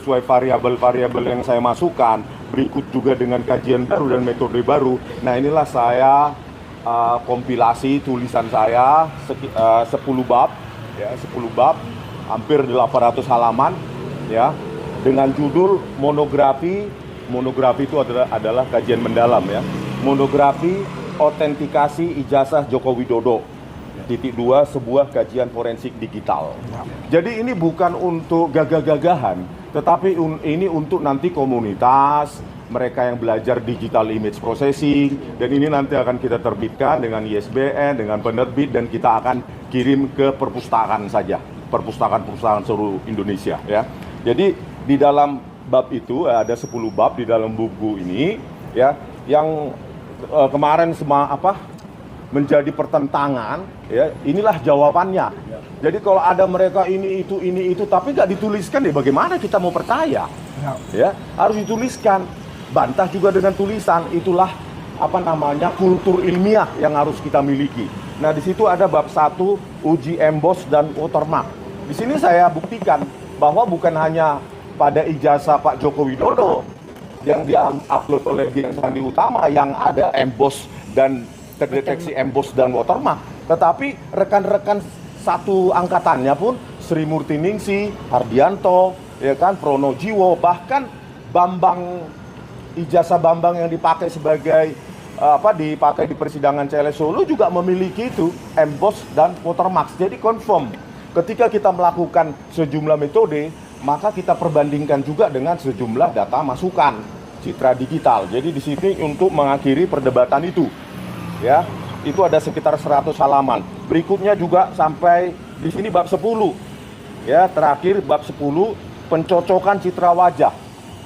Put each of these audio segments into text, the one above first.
sesuai variabel-variabel yang saya masukkan, berikut juga dengan kajian baru dan metode baru. Nah, inilah saya kompilasi tulisan saya 10 bab, ya, 10 bab, hampir 800 halaman, ya, dengan judul monografi. Monografi itu adalah kajian mendalam, ya. Monografi Otentikasi Ijazah Joko Widodo. Titik 2, sebuah kajian forensik digital. Jadi ini bukan untuk gagah-gagahan, tetapi ini untuk nanti komunitas, mereka yang belajar digital image processing, dan ini nanti akan kita terbitkan dengan ISBN, dengan penerbit, dan kita akan kirim ke perpustakaan saja, perpustakaan-perpustakaan seluruh Indonesia, ya. Jadi di dalam bab itu ada 10 bab di dalam buku ini, ya, yang kemarin menjadi pertentangan, ya, inilah jawabannya. Jadi kalau ada mereka ini itu, tapi nggak dituliskan, ya bagaimana kita mau percaya? Ya, harus dituliskan. Bantah juga dengan tulisan. Itulah kultur ilmiah yang harus kita miliki. Nah, di situ ada bab 1, uji emboss dan watermark. Di sini saya buktikan bahwa bukan hanya pada ijazah Pak Joko Widodo yang di-upload oleh Dian Sandi Utama yang ada emboss dan terdeteksi emboss dan watermark, tetapi rekan-rekan satu angkatannya pun Sri Murti Ningsi, Hardianto, ya kan, Pronojiwo, bahkan ijazah Bambang yang dipakai sebagai dipakai di persidangan CLS Solo juga memiliki itu emboss dan watermark. Jadi confirm. Ketika kita melakukan sejumlah metode, maka kita perbandingkan juga dengan sejumlah data masukan citra digital. Jadi di sini untuk mengakhiri perdebatan itu, ya, itu ada sekitar 100 halaman. Berikutnya juga sampai di sini bab 10, ya, terakhir bab 10 pencocokan citra wajah.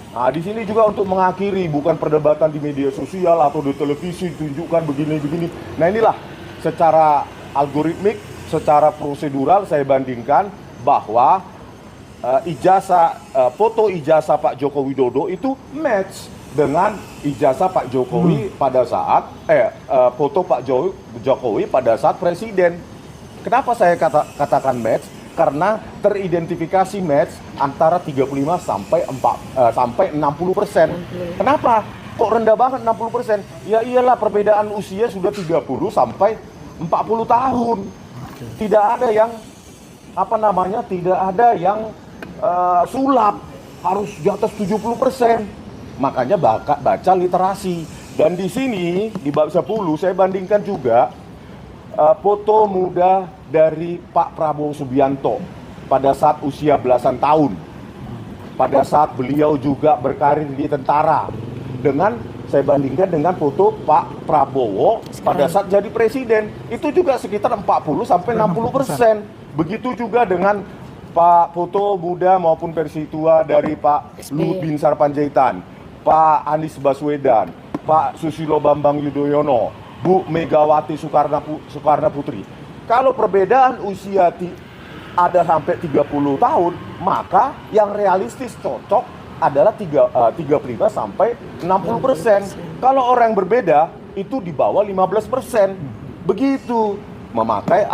Nah, di sini juga untuk mengakhiri, bukan perdebatan di media sosial atau di televisi tunjukkan begini-begini. Nah, inilah secara algoritmik, secara prosedural saya bandingkan bahwa foto ijazah Pak Joko Widodo itu match dengan ijazah Pak Jokowi pada saat foto Pak Jokowi pada saat presiden. Kenapa saya katakan match? Karena teridentifikasi match antara 35 sampai 60%. Kenapa? Kok rendah banget 60%? Ya iyalah, perbedaan usia sudah 30 sampai 40 tahun. Tidak ada yang tidak ada yang sulap, harus di atas 70%. Makanya baca literasi. Dan di sini di bab 10 saya bandingkan juga foto muda dari Pak Prabowo Subianto pada saat usia belasan tahun, pada saat beliau juga berkarir di tentara, dengan saya bandingkan dengan foto Pak Prabowo pada saat jadi presiden, itu juga sekitar 40 sampai 60%. Begitu juga dengan foto muda maupun versi tua dari Pak Luhut Binsar Panjaitan, Pak Anies Baswedan, Pak Susilo Bambang Yudhoyono, Bu Megawati Soekarno Putri. Kalau perbedaan usia ada sampai 30 tahun, maka yang realistis cocok adalah 35 sampai 60%. Kalau orang berbeda itu di bawah 15%. Begitu memakai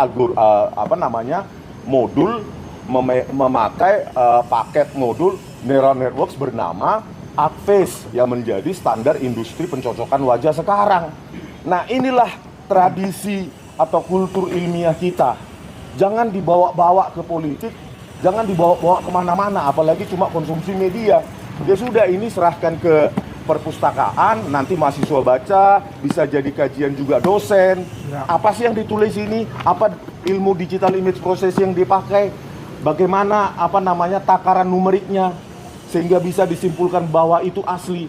paket modul neural networks bernama ArcFace yang menjadi standar industri pencocokan wajah sekarang. Nah, inilah tradisi atau kultur ilmiah kita. Jangan dibawa-bawa ke politik, jangan dibawa-bawa kemana-mana, apalagi cuma konsumsi media. Ya sudah, ini serahkan ke perpustakaan, nanti mahasiswa baca, bisa jadi kajian juga dosen. Apa sih yang ditulis ini? Apa ilmu digital image processing yang dipakai? Bagaimana takaran numeriknya? Sehingga bisa disimpulkan bahwa itu asli.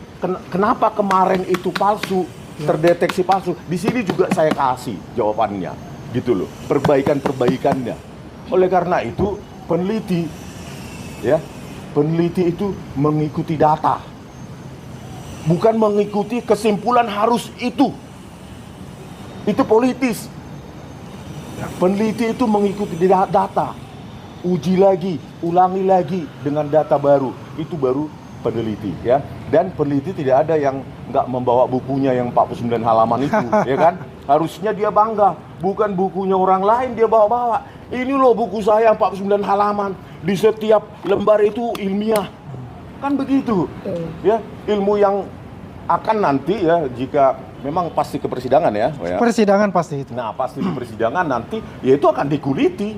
Kenapa kemarin itu palsu, terdeteksi palsu? Di sini juga saya kasih jawabannya, gitu loh. Perbaikannya. Oleh karena itu peneliti, ya, peneliti itu mengikuti data, bukan mengikuti kesimpulan harus itu. Itu politis. Peneliti itu mengikuti data, uji lagi, ulangi lagi dengan data baru. Itu baru peneliti, ya. Dan peneliti tidak ada yang nggak membawa bukunya yang 49 halaman itu, ya kan? Harusnya dia bangga, bukan bukunya orang lain dia bawa-bawa. Ini loh buku saya 49 halaman, di setiap lembar itu ilmiah. Kan begitu. Ya, ilmu yang akan nanti ya jika memang pasti ke persidangan ya. Persidangan pasti itu. Nah, pasti di persidangan nanti ya itu akan dikuliti.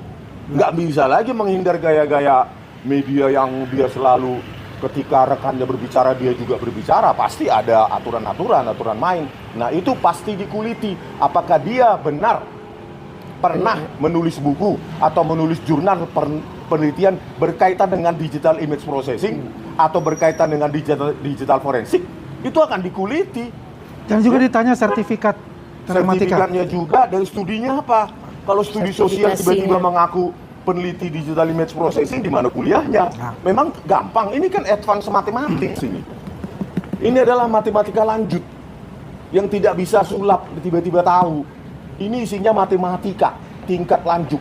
Nggak bisa lagi menghindar gaya-gaya media yang dia selalu ketika rekannya berbicara dia juga berbicara, pasti ada aturan main. Nah, itu pasti dikuliti. Apakah dia benar pernah menulis buku atau menulis jurnal penelitian berkaitan dengan digital image processing atau berkaitan dengan digital forensik, itu akan dikuliti. Dan juga ditanya sertifikat telematika. Sertifikatnya juga dari studinya apa. Kalau studi sosial tiba-tiba mengaku peneliti digital image processing, di mana kuliahnya? Memang gampang, ini kan advance matematik sini. Ini adalah matematika lanjut yang tidak bisa sulap tiba-tiba tahu. Ini isinya matematika tingkat lanjut,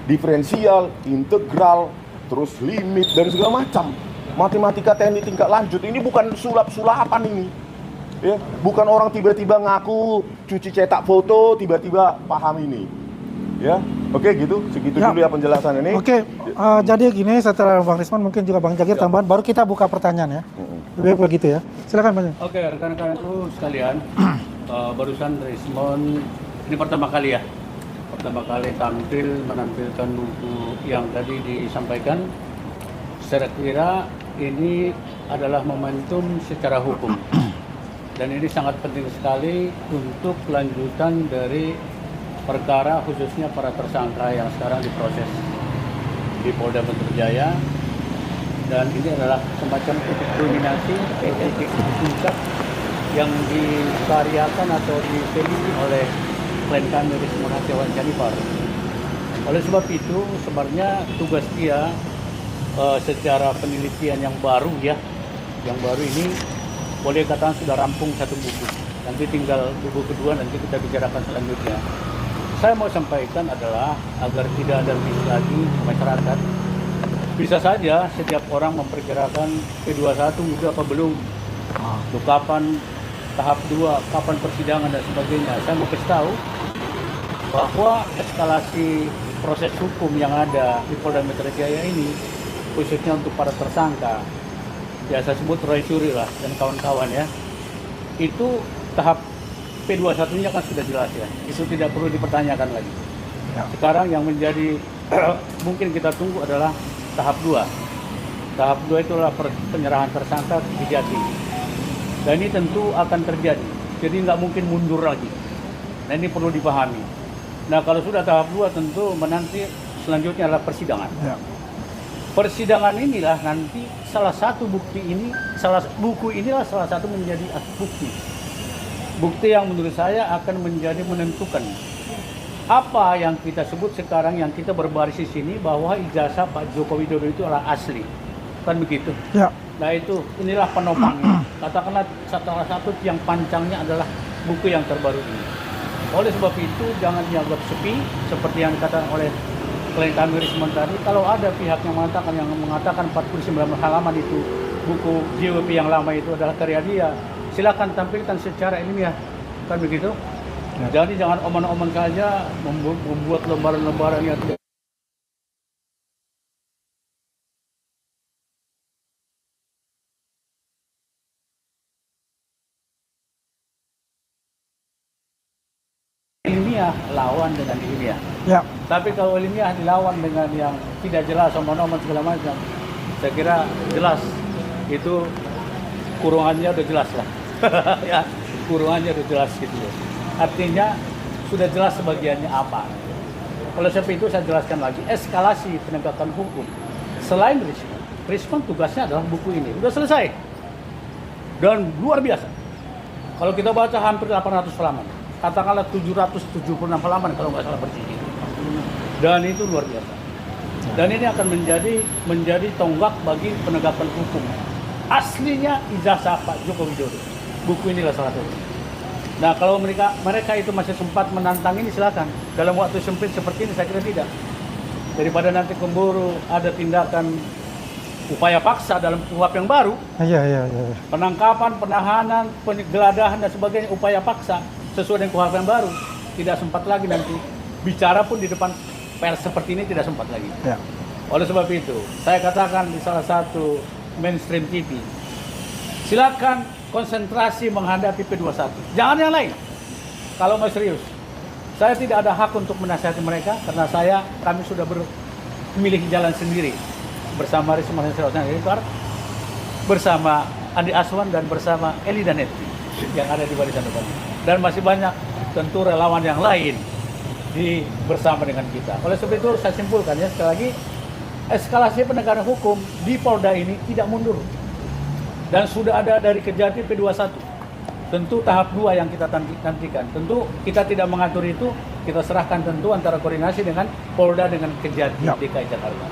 diferensial, integral, terus limit dan segala macam. Matematika teknik tingkat lanjut ini bukan sulap-sulapan ini. Ya, bukan orang tiba-tiba ngaku cuci cetak foto tiba-tiba paham ini. Ya, oke gitu, segitu dulu ya penjelasan ini. Oke, jadi gini setelah Bang Risman mungkin juga Bang Jagir tambahan, baru kita buka pertanyaan ya. Lebih begitu ya. Silakan Bang. Oke, rekan-rekanku sekalian, barusan Risman ini pertama kali tampil menampilkan buku yang tadi disampaikan. Saya kira ini adalah momentum secara hukum. Dan ini sangat penting sekali untuk kelanjutan dari perkara khususnya para tersangka yang sekarang diproses di Polda Metro Jaya. Dan ini adalah semacam titik kulminasi, titik puncak yang dikaryakan atau diteliti oleh klien kami Risman Hatiawan Canipar. Oleh sebab itu sebenarnya tugas dia secara penelitian yang baru ini boleh katakan sudah rampung satu buku. Nanti tinggal buku kedua nanti kita bicarakan selanjutnya. Saya mau sampaikan adalah agar tidak ada miss lagi masyarakat. Bisa saja setiap orang memperkirakan P21 udah apa belum, itu kapan tahap 2, kapan persidangan dan sebagainya. Saya mau kasih tahu bahwa eskalasi proses hukum yang ada di Polda Metro Jaya ini, khususnya untuk para tersangka, biasa sebut Roy Suryo lah dan kawan-kawan ya, itu tahap P21-nya kan sudah jelas ya, itu tidak perlu dipertanyakan lagi. Sekarang yang menjadi mungkin kita tunggu adalah tahap 2. Tahap 2 itulah penyerahan tersangka ke Kejati. Dan ini tentu akan terjadi, jadi nggak mungkin mundur lagi. Nah ini perlu dipahami. Nah kalau sudah tahap 2 tentu menanti selanjutnya adalah persidangan. Persidangan inilah nanti salah satu buku inilah salah satu menjadi bukti. Bukti yang menurut saya akan menjadi menentukan apa yang kita sebut sekarang yang kita berbaris di sini bahwa ijazah Pak Joko Widodo itu adalah asli. Kan begitu? Ya. Nah inilah penopangnya. Katakanlah salah satu yang pancangnya adalah buku yang terbaru ini. Oleh sebab itu jangan dianggap sepi seperti yang dikatakan oleh klien kami Risman tadi. Kalau ada pihak yang mengatakan 49 halaman itu buku JWP yang lama itu adalah karya dia, silakan tampilkan secara ilmiah, kan begitu? Ya. Jadi jangan omong-omong saja membuat lembaran-lembaran yang tidak ilmiah lawan dengan ilmiah. Ya. Tapi kalau ilmiah dilawan dengan yang tidak jelas omong-omong segala macam, saya kira jelas itu kurungannya udah jelas lah. Ya, kurungannya udah jelas gitu. Artinya sudah jelas sebagiannya apa. Oleh sebab itu saya jelaskan lagi eskalasi penegakan hukum. Selain Risman tugasnya adalah buku ini. Udah selesai. Dan luar biasa. Kalau kita baca hampir 800 halaman. Katakanlah 776 halaman kalau nggak salah persisnya. Dan itu luar biasa. Dan ini akan menjadi tonggak bagi penegakan hukum. Aslinya ijazah Pak Joko Widodo. Buku inilah salah satu. Nah kalau mereka itu masih sempat menantang ini silakan. Dalam waktu sempit seperti ini saya kira tidak. Daripada nanti kemburu ada tindakan upaya paksa dalam KUHP yang baru. Iya. Penangkapan, penahanan, penggeledahan dan sebagainya upaya paksa sesuai dengan KUHP yang baru. Tidak sempat lagi nanti bicara pun di depan pers seperti ini tidak sempat lagi. Ya. Oleh sebab itu saya katakan di salah satu mainstream TV. Silakan konsentrasi menghadapi P21. Jangan yang lain. Kalau mau serius, saya tidak ada hak untuk menasihati mereka karena kami sudah memilih jalan sendiri bersama Risma Hensar, bersama Andi Aswan dan bersama Eli dan Eti yang ada di barisan depan. Dan masih banyak tentu relawan yang lain bersama dengan kita. Oleh sebab itu saya simpulkan ya sekali lagi, eskalasi penegakan hukum di Polda ini tidak mundur. Dan sudah ada dari Kejati P21. Tentu tahap 2 yang kita nantikan. Tentu kita tidak mengatur itu, kita serahkan tentu antara koordinasi dengan Polda dengan Kejati DKI Jakarta.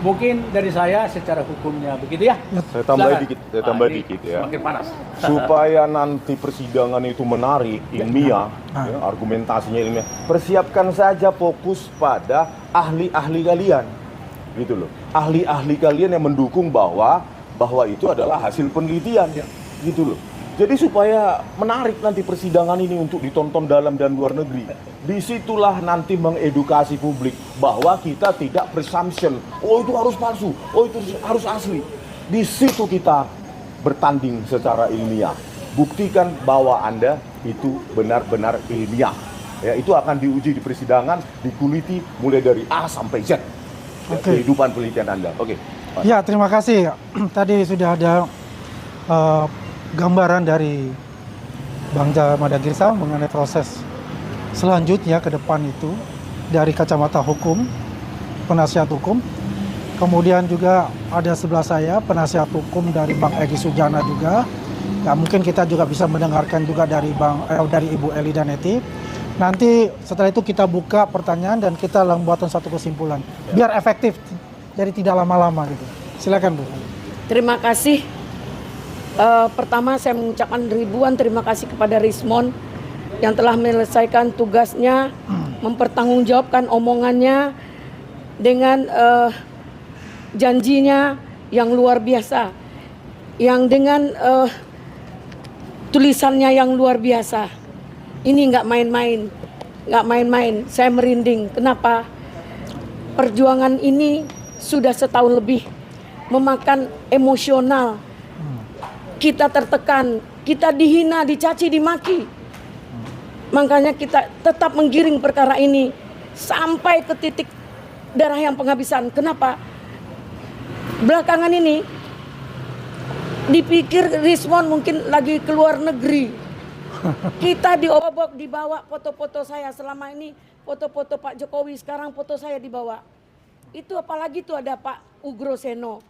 Mungkin dari saya secara hukumnya begitu ya. Saya tambah dikit ya. Semakin panas. Supaya nanti persidangan itu menarik, ilmiah, ya, argumentasinya ilmiah. Persiapkan saja fokus pada ahli-ahli kalian. Gitu loh. Ahli-ahli kalian yang mendukung bahwa itu adalah hasil penelitian. Gitu loh. Jadi supaya menarik nanti persidangan ini untuk ditonton dalam dan luar negeri. Disitulah nanti mengedukasi publik bahwa kita tidak presumption. Oh itu harus palsu, oh itu harus asli. Di situ kita bertanding secara ilmiah. Buktikan bahwa Anda itu benar-benar ilmiah. Ya, itu akan diuji di persidangan, dikuliti mulai dari A sampai Z. Kehidupan penelitian Anda. Oke. Ya, terima kasih. Tadi sudah ada gambaran dari Bang Jamada Girsang mengenai proses selanjutnya ke depan itu dari kacamata hukum, penasihat hukum. Kemudian juga ada sebelah saya penasihat hukum dari Bang Egy Sujana juga. Ya, mungkin kita juga bisa mendengarkan juga dari dari Ibu Eli dan Eti. Nanti setelah itu kita buka pertanyaan dan kita membuatkan satu kesimpulan. Biar efektif, jadi tidak lama-lama gitu. Silakan Bu. Terima kasih. Pertama saya mengucapkan ribuan terima kasih kepada Rismon yang telah menyelesaikan tugasnya, mempertanggungjawabkan omongannya dengan janjinya yang luar biasa, yang dengan tulisannya yang luar biasa. Ini nggak main-main, nggak main-main. Saya merinding. Kenapa? Perjuangan ini sudah setahun lebih, memakan emosional. Kita tertekan, kita dihina, dicaci, dimaki. Makanya kita tetap menggiring perkara ini sampai ke titik darah yang penghabisan. Kenapa? Belakangan ini dipikir Rismon mungkin lagi keluar negeri. Kita diobok dibawa foto-foto saya selama ini, foto-foto Pak Jokowi, sekarang foto saya dibawa. Itu apalagi tuh ada Pak Ugroseno.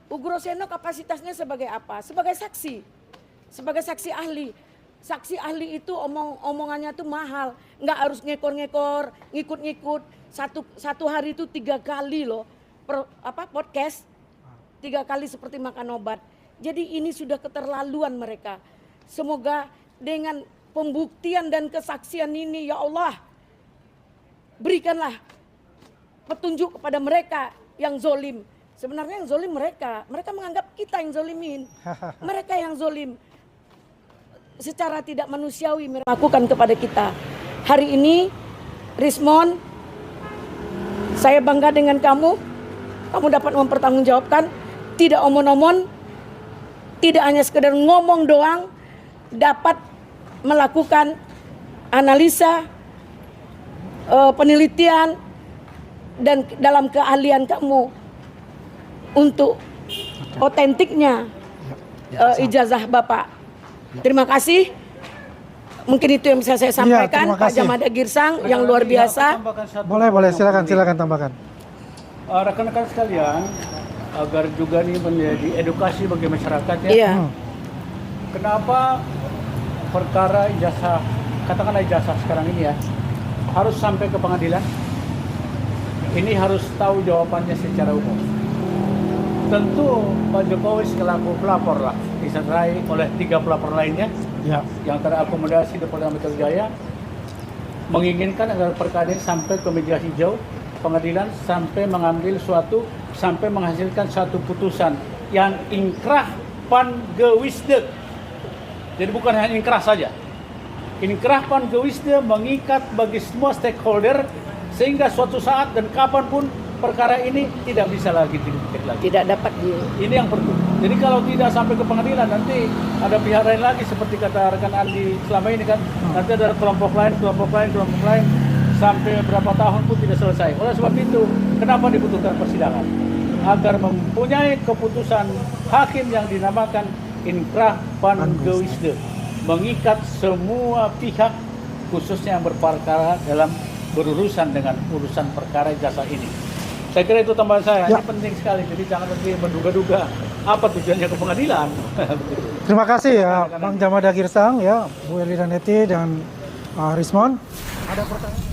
Ugroseno kapasitasnya sebagai apa? Sebagai saksi. Sebagai saksi ahli. Saksi ahli itu omongannya tuh mahal. Nggak harus ngekor-ngekor, ngikut-ngikut. Satu hari itu 3 kali loh. Podcast. 3 kali seperti makan obat. Jadi ini sudah keterlaluan mereka. Semoga dengan pembuktian dan kesaksian ini ya Allah, berikanlah petunjuk kepada mereka yang zolim. Sebenarnya yang zolim mereka menganggap kita yang zolimin. Mereka yang zolim secara tidak manusiawi melakukan kepada kita. Hari ini Rismon, saya bangga dengan kamu. Kamu dapat mempertanggungjawabkan, tidak omon-omon, tidak hanya sekedar ngomong doang, dapat melakukan analisa, penelitian, dan dalam keahlian kamu untuk otentiknya ijazah Bapak. Terima kasih. Mungkin itu yang bisa saya sampaikan, Pak Jamada Girsang yang luar biasa. Boleh, silakan tambahkan. Rekan-rekan sekalian, agar juga ini menjadi edukasi bagi masyarakat ya. Iya. Kenapa perkara ijazah, katakanlah ijazah sekarang ini ya, harus sampai ke pengadilan? Ini harus tahu jawabannya secara umum. Tentu Pak Jokowi selaku pelapor lah, disertai oleh 3 pelapor lainnya yang terakomodasi di Polda Metro Jaya, menginginkan agar perkara ini sampai ke meja hijau pengadilan, sampai menghasilkan suatu putusan yang inkrah pan gewisde. Jadi bukan hanya inkrah saja. Inkrah pan gewisde mengikat bagi semua stakeholder sehingga suatu saat dan kapanpun perkara ini tidak bisa lagi dicek lagi. Tidak dapat di. Ini yang perlu. Jadi kalau tidak sampai ke pengadilan, nanti ada pihak lain lagi seperti kata rekan Andi selama ini kan, nanti ada kelompok lain, sampai berapa tahun pun tidak selesai. Oleh sebab itu, kenapa dibutuhkan persidangan? Agar mempunyai keputusan hakim yang dinamakan inkrah pan gewisde, mengikat semua pihak khususnya yang berperkara dalam berurusan dengan urusan perkara jasa ini. Saya kira itu tambahan saya. Ya. Ini penting sekali. Jadi jangan nanti menduga-duga apa tujuannya ke pengadilan. Terima kasih ya Bang Jamada Girsang, ya Bu Elina Neti dan Rismon. Ada pertanyaan?